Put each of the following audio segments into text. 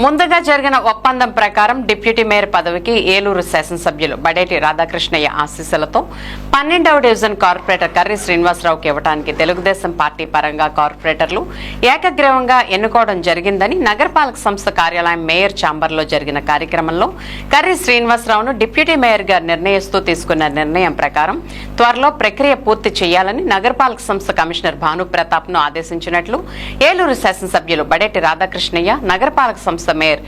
ముందుగా జరిగిన ఒప్పందం ప్రకారం డిప్యూటీ మేయర్ పదవికి ఏలూరు శాసనసభ్యులు బడేటి రాధాకృష్ణయ్య ఆశీస్సులతో 12వ డివిజన్ కార్పొరేటర్ కర్రి శ్రీనివాసరావుకి ఇవ్వడానికి తెలుగుదేశం పార్టీ పరంగా కార్పొరేటర్లు ఏకగ్రీవంగా ఎన్నుకోవడం జరిగిందని నగరపాలక సంస్థ కార్యాలయం మేయర్ ఛాంబర్లో జరిగిన కార్యక్రమంలో కర్రి శ్రీనివాసరావును డిప్యూటీ మేయర్ గా నిర్ణయిస్తూ తీసుకున్న నిర్ణయం ప్రకారం త్వరలో ప్రక్రియ పూర్తి చేయాలని నగరపాలక సంస్థ కమిషనర్ భానుప్రతాప్ ను ఆదేశించినట్లు ఏలూరు శాసనసభ్యులు బడేటి రాధాకృష్ణయ్య నగరపాలక సంస్థ మేయర్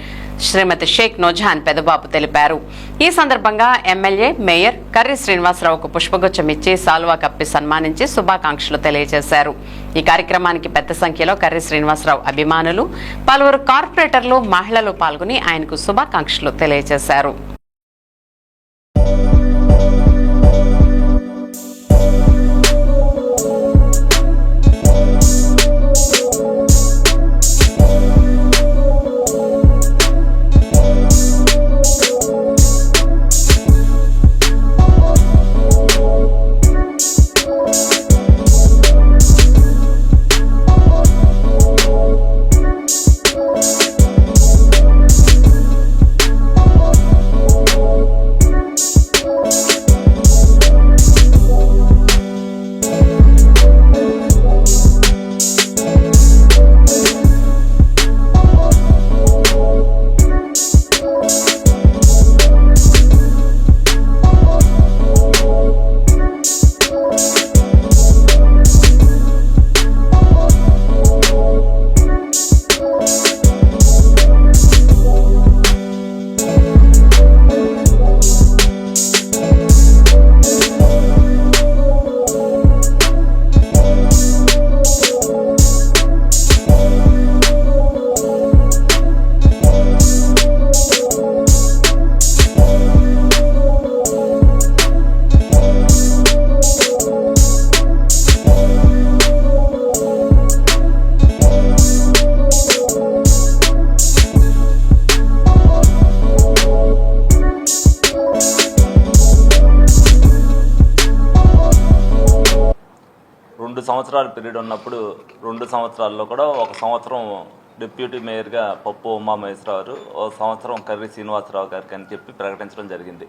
శ్రీమతి షేక్ నోజహాన్ పెదబాబు తెలిపారు. ఈ సందర్భంగా ఎమ్మెల్యే మేయర్ కర్రి శ్రీనివాసరావుకు పుష్పగుచ్చం ఇచ్చి సాల్వా కప్పి సన్మానించి శుభాకాంక్షలు తెలియజేశారు. ఈ కార్యక్రమానికి పెద్ద సంఖ్యలో కర్రి శ్రీనివాసరావు అభిమానులు, పలువురు కార్పొరేటర్లు, మహిళలు పాల్గొని ఆయనకు శుభాకాంక్షలు తెలియజేశారు. సంవత్సరాల పీరియడ్ ఉన్నప్పుడు 2 సంవత్సరాల్లో కూడా 1 సంవత్సరం డిప్యూటీ మేయర్గా పప్పు ఉమామహేశ్వరరావు, 1 సంవత్సరం కర్రి శ్రీనివాసరావు గారికి అని చెప్పి ప్రకటించడం జరిగింది.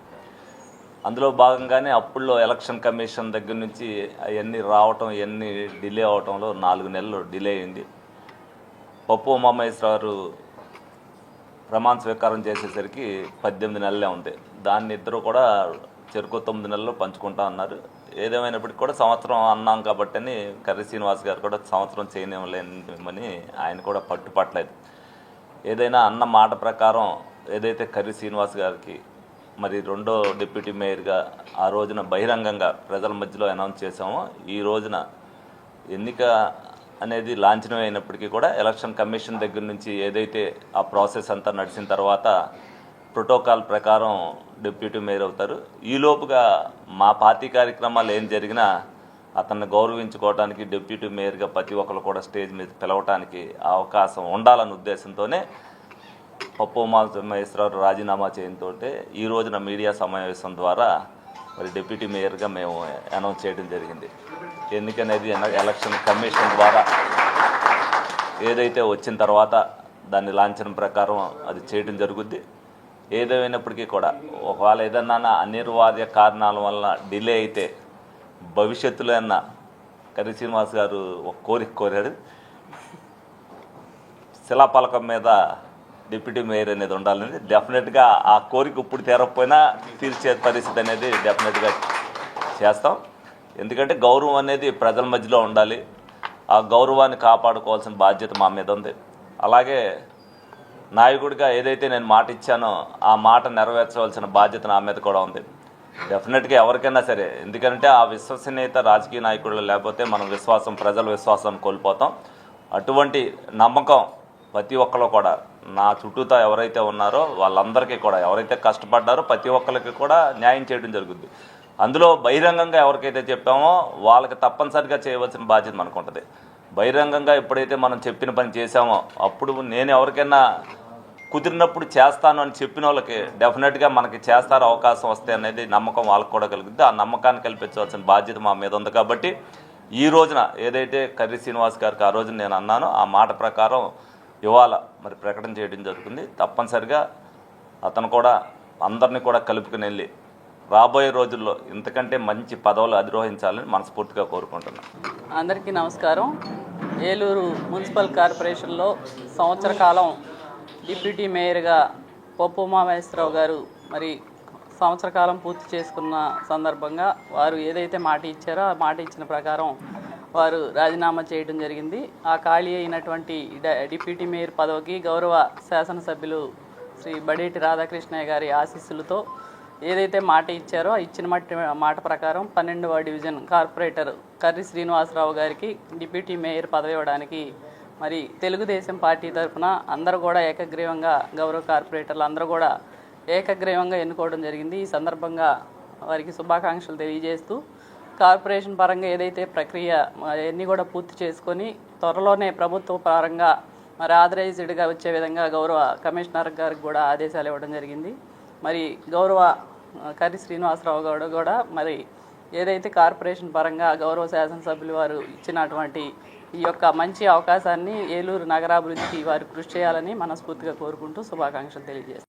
అందులో భాగంగానే అప్పుల్లో ఎలక్షన్ కమిషన్ దగ్గర నుంచి అవన్నీ రావటం, ఇవన్నీ డిలే అవటంలో 4 నెలలు డిలే అయింది. పప్పు ఉమామహేశ్వరరావు ప్రమాణ స్వీకారం చేసేసరికి 18 నెలలే ఉంది. దాన్ని ఇద్దరు కూడా చెరుకు 9 నెలలు పంచుకుంటా అన్నారు. ఏదేమైనప్పటికీ కూడా సంవత్సరం అన్నాం కాబట్టి అని కర్రి శ్రీనివాస్ గారు కూడా సంవత్సరం చేయనివ్వలేమని ఆయన కూడా పట్టుపట్టలేదు. ఏదైనా అన్న మాట ప్రకారం ఏదైతే కర్రి శ్రీనివాస్ గారికి మరి 2వ డిప్యూటీ మేయర్గా ఆ రోజున బహిరంగంగా ప్రజల మధ్యలో అనౌన్స్ చేసామో, ఈ రోజున ఎన్నిక అనేది లాంఛనం అయినప్పటికీ కూడా ఎలక్షన్ కమిషన్ దగ్గర నుంచి ఏదైతే ఆ ప్రాసెస్ అంతా నడిచిన తర్వాత ప్రోటోకాల్ ప్రకారం డిప్యూటీ మేయర్ అవుతారు. ఈలోపుగా మా పార్టీ కార్యక్రమాలు ఏం జరిగినా అతన్ని గౌరవించుకోవడానికి డిప్యూటీ మేయర్గా ప్రతి ఒక్కరు కూడా స్టేజ్ మీద పిలవటానికి అవకాశం ఉండాలన్న ఉద్దేశంతోనే పప్పు ఉమామహేశ్వరరావు రాజీనామా చేయడంతో ఈ రోజున మీడియా సమావేశం ద్వారా మరి డిప్యూటీ మేయర్గా మేము అనౌన్స్ చేయడం జరిగింది. ఎన్నికనేది ఎలక్షన్ కమిషన్ ద్వారా ఏదైతే వచ్చిన తర్వాత దాన్ని లాంఛనం ప్రకారం అది చేయడం జరుగుద్ది. ఏదేమైనప్పటికీ కూడా ఒకవేళ ఏదన్నా అనివార్య కారణాల వల్ల డిలే అయితే భవిష్యత్తులో అన్న కర్రి శ్రీనివాస్ గారు ఒక కోరిక కోరాడు, శిలాపలకం మీద డిప్యూటీ మేయర్ అనేది ఉండాలని. డెఫినెట్గా ఆ కోరిక ఇప్పుడు తీరకపోయినా తీర్చే పరిస్థితి అనేది డెఫినెట్గా చేస్తాం. ఎందుకంటే గౌరవం అనేది ప్రజల మధ్యలో ఉండాలి. ఆ గౌరవాన్ని కాపాడుకోవాల్సిన బాధ్యత మా మీద ఉంది. అలాగే నాయకుడిగా ఏదైతే నేను మాట ఇచ్చానో ఆ మాట నెరవేర్చవలసిన బాధ్యత నా మీద కూడా ఉంది. డెఫినెట్గా ఎవరికైనా సరే, ఎందుకంటే ఆ విశ్వసనీయత రాజకీయ నాయకులు లేకపోతే మనం విశ్వాసం, ప్రజల విశ్వాసాన్ని కోల్పోతాం. అటువంటి నమ్మకం ప్రతి ఒక్కరు కూడా నా చుట్టూతో ఎవరైతే ఉన్నారో వాళ్ళందరికీ కూడా, ఎవరైతే కష్టపడ్డారో ప్రతి ఒక్కరికి కూడా న్యాయం చేయడం జరుగుద్ది. అందులో బహిరంగంగా ఎవరికైతే చెప్పామో వాళ్ళకి తప్పనిసరిగా చేయవలసిన బాధ్యత మనకు ఉంటుంది. బహిరంగంగా ఎప్పుడైతే మనం చెప్పిన పని చేశామో అప్పుడు నేను ఎవరికైనా కుదిరినప్పుడు చేస్తాను అని చెప్పిన వాళ్ళకి డెఫినెట్గా మనకి చేస్తారు, అవకాశం వస్తే అనేది నమ్మకం వాళ్ళకు కూడా కలుగుతుంది. ఆ నమ్మకాన్ని కల్పించవలసిన బాధ్యత మా మీద ఉంది. కాబట్టి ఈ రోజున ఏదైతే కర్రి శ్రీనివాస్ గారికి ఆ రోజున నేను అన్నానో ఆ మాట ప్రకారం ఇవాళ మరి ప్రకటన చేయడం జరుగుతుంది. తప్పనిసరిగా అతను కూడా అందరినీ కూడా కలుపుకుని వెళ్ళి రాబోయే రోజుల్లో ఇంతకంటే మంచి పదవులు అధిరోహించాలని మనస్ఫూర్తిగా కోరుకుంటున్నాను. అందరికీ నమస్కారం. ఏలూరు మున్సిపల్ కార్పొరేషన్లో సంవత్సర కాలం డిప్యూటీ మేయర్గా పప్పు ఉమామహేశ్వరరావు గారు మరి సంవత్సర కాలం పూర్తి చేసుకున్న సందర్భంగా వారు ఏదైతే మాట ఇచ్చారో ఆ మాట ఇచ్చిన ప్రకారం వారు రాజీనామా చేయడం జరిగింది. ఆ ఖాళీ అయినటువంటి డిప్యూటీ మేయర్ పదవికి గౌరవ శాసనసభ్యులు శ్రీ బడేటి రాధాకృష్ణయ్య గారి ఆశీస్సులతో ఏదైతే మాట ఇచ్చారో ఇచ్చిన మాట ప్రకారం 12వ డివిజన్ కార్పొరేటర్ కర్రి శ్రీనివాసరావు గారికి డిప్యూటీ మేయర్ పదవి ఇవ్వడానికి మరి తెలుగుదేశం పార్టీ తరఫున అందరూ కూడా ఏకగ్రీవంగా గౌరవ కార్పొరేటర్లు అందరూ కూడా ఏకగ్రీవంగా ఎన్నుకోవడం జరిగింది. ఈ సందర్భంగా వారికి శుభాకాంక్షలు తెలియజేస్తూ కార్పొరేషన్ పరంగా ఏదైతే ప్రక్రియ అన్నీ కూడా పూర్తి చేసుకొని త్వరలోనే ప్రభుత్వ పరంగా మరి ఆథరైజ్డ్గా వచ్చే విధంగా గౌరవ కమిషనర్ గారికి కూడా ఆదేశాలు ఇవ్వడం జరిగింది. మరి గౌరవ కర్రి శ్రీనివాసరావు గారు కూడా మరి ఏదైతే కార్పొరేషన్ పరంగా గౌరవ శాసనసభ్యులు వారు ఇచ్చినటువంటి ఈ యొక్క మంచి అవకాశాన్ని ఏలూరు నగరాభివృద్ధికి వారు కృషి చేయాలని మనస్ఫూర్తిగా కోరుకుంటూ శుభాకాంక్షలు తెలియజేస్తారు.